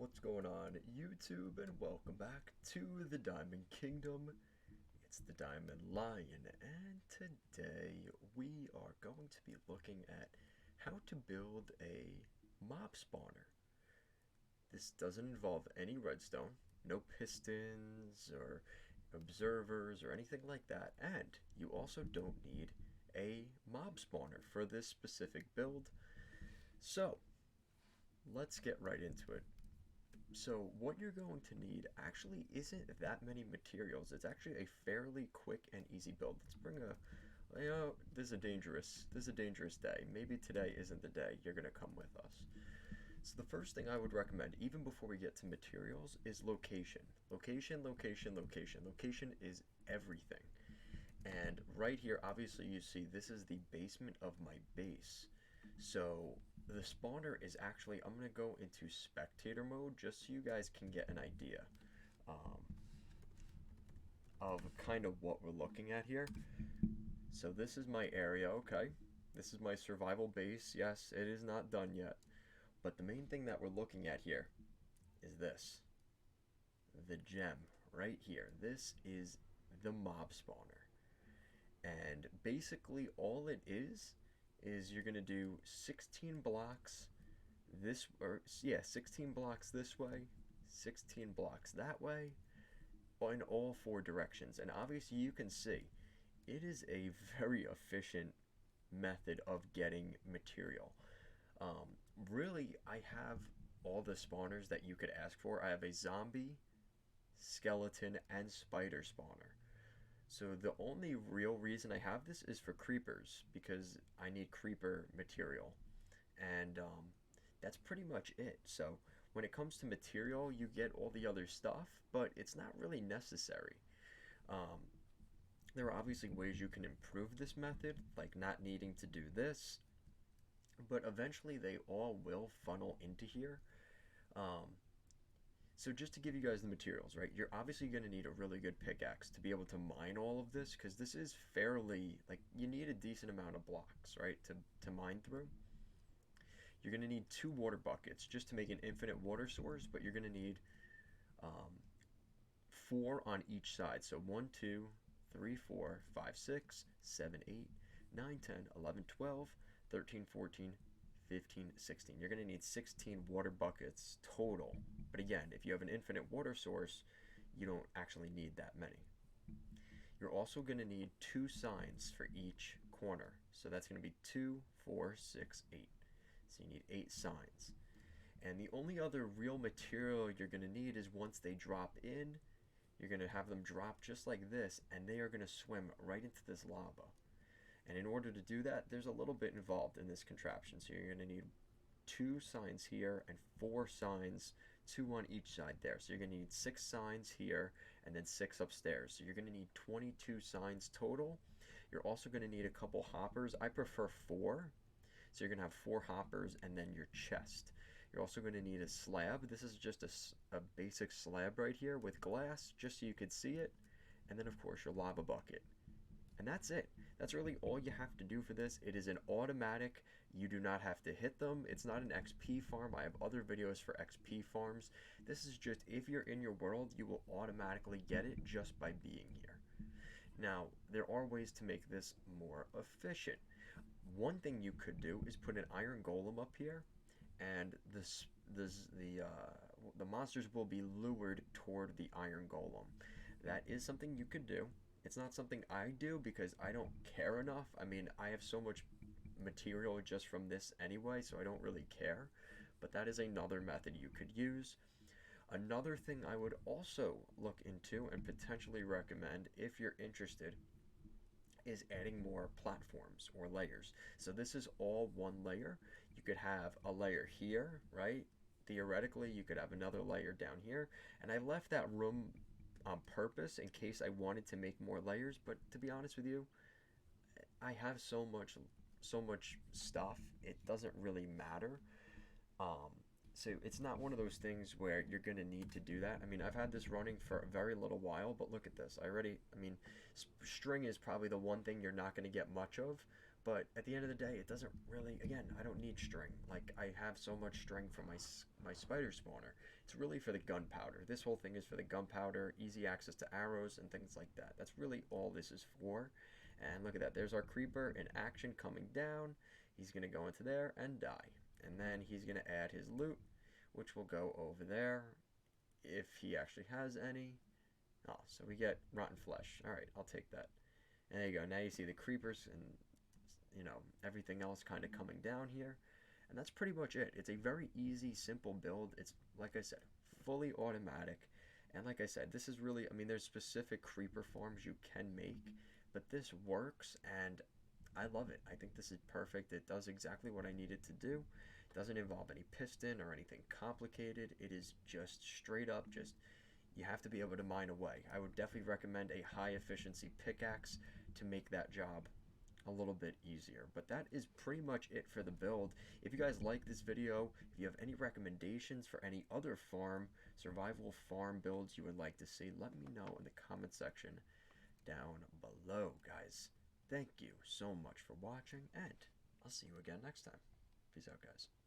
What's going on, YouTube, and welcome back to the Diamond Kingdom. It's the Diamond Lion, and today we are going to be looking at how to build a mob spawner. This doesn't involve any redstone, no pistons or observers or anything like that, and you also don't need a mob spawner for this specific build. So, let's get right into it. So what you're going to need actually isn't that many materials. It's actually a fairly quick and easy build. Let's bring this is a dangerous day. Maybe today isn't the day you're gonna come with us. So the first thing I would recommend, even before we get to materials, is location. Location, location, location. Location is everything. And right here, obviously you see this is the basement of my base. So the spawner is actually, I'm going to go into spectator mode just so you guys can get an idea um, of kind of what we're looking at here. So this is my area, okay. This is my survival base. Yes, it is not done yet. But the main thing that we're looking at here is this. The gem right here. This is the mob spawner. And basically all it is you're going to do 16 blocks this, or yeah, 16 blocks this way, 16 blocks that way, in all four directions. And obviously you can see it is a very efficient method of getting material. Really, I have all the spawners that you could ask for. I have a zombie, skeleton, and spider spawner. So the only real reason I have this is for creepers, because I need creeper material. And that's pretty much it. So when it comes to material, you get all the other stuff, but it's not really necessary. Um, there are obviously ways you can improve this method, like not needing to do this, but eventually they all will funnel into here. Um, So just to give you guys the materials, right? You're obviously going to need a really good pickaxe to be able to mine all of this, because this is fairly, like, you need a decent amount of blocks, right, to mine through. You're going to need 2 water buckets just to make an infinite water source, but you're going to need um, 4 on each side. So 1, 2, 3, 4, 5, 6, 7, 8, 9, 10, 11, 12, 13, 14, 15, 16. You're going to need 16 water buckets total. But again, if you have an infinite water source, you don't actually need that many. You're also going to need 2 signs for each corner. So that's going to be 2, 4, 6, 8. So you need 8 signs. And the only other real material you're going to need is once they drop in, you're going to have them drop just like this, and they are going to swim right into this lava. And in order to do that, there's a little bit involved in this contraption. So you're going to need 2 signs here and 4 signs, 2 on each side there. So you're going to need 6 signs here and then 6 upstairs. So you're going to need 22 signs total. You're also going to need a couple hoppers. I prefer 4. So you're going to have 4 hoppers and then your chest. You're also going to need a slab. This is just a basic slab right here with glass, just so you could see it. And then, of course, your lava bucket. And that's it. That's really all you have to do for this. It is an automatic. You do not have to hit them. It's not an XP farm. I have other videos for XP farms. This is just, if you're in your world, you will automatically get it just by being here. Now, there are ways to make this more efficient. One thing you could do is put an iron golem up here, and the monsters will be lured toward the iron golem. That is something you could do. It's not something I do because I don't care enough. I mean, I have so much material just from this anyway, so I don't really care. But that is another method you could use. Another thing I would also look into and potentially recommend, if you're interested, is adding more platforms or layers. So this is all one layer. You could have a layer here, right? Theoretically, you could have another layer down here. And I left that room on purpose in case I wanted to make more layers, but to be honest with you, I have so much stuff, it doesn't really matter. Um, so it's not one of those things where you're going to need to do that. I mean, I've had this running for a very little while, but look at this. I mean, string is probably the one thing you're not going to get much of, But at the end of the day, it doesn't really, again, I don't need string. Like, I have so much string for my spider spawner. It's really for the gunpowder. This whole thing is for the gunpowder, easy access to arrows and things like that. That's really all this is for. And look at that, there's our creeper in action coming down. He's going to go into there and die. And then he's going to add his loot, which will go over there if he actually has any. Oh, so we get rotten flesh. Alright, I'll take that. And there you go. Now you see the creepers and, you know, everything else kind of coming down here. And that's pretty much it. It's a very easy, simple build. It's, like I said, fully automatic. And like I said, this is really, I mean, there's specific creeper farms you can make, but this works, and I love it. I think this is perfect. It does exactly what I need it to do. It doesn't involve any piston or anything complicated. It is just straight up, just, you have to be able to mine away. I would definitely recommend a high efficiency pickaxe to make that job a little bit easier. But that is pretty much it for the build. If you guys like this video, if you have any recommendations for any other survival farm builds you would like to see, let me know in the comment section down below, guys. Thank you so much for watching, and I'll see you again next time. Peace out, guys.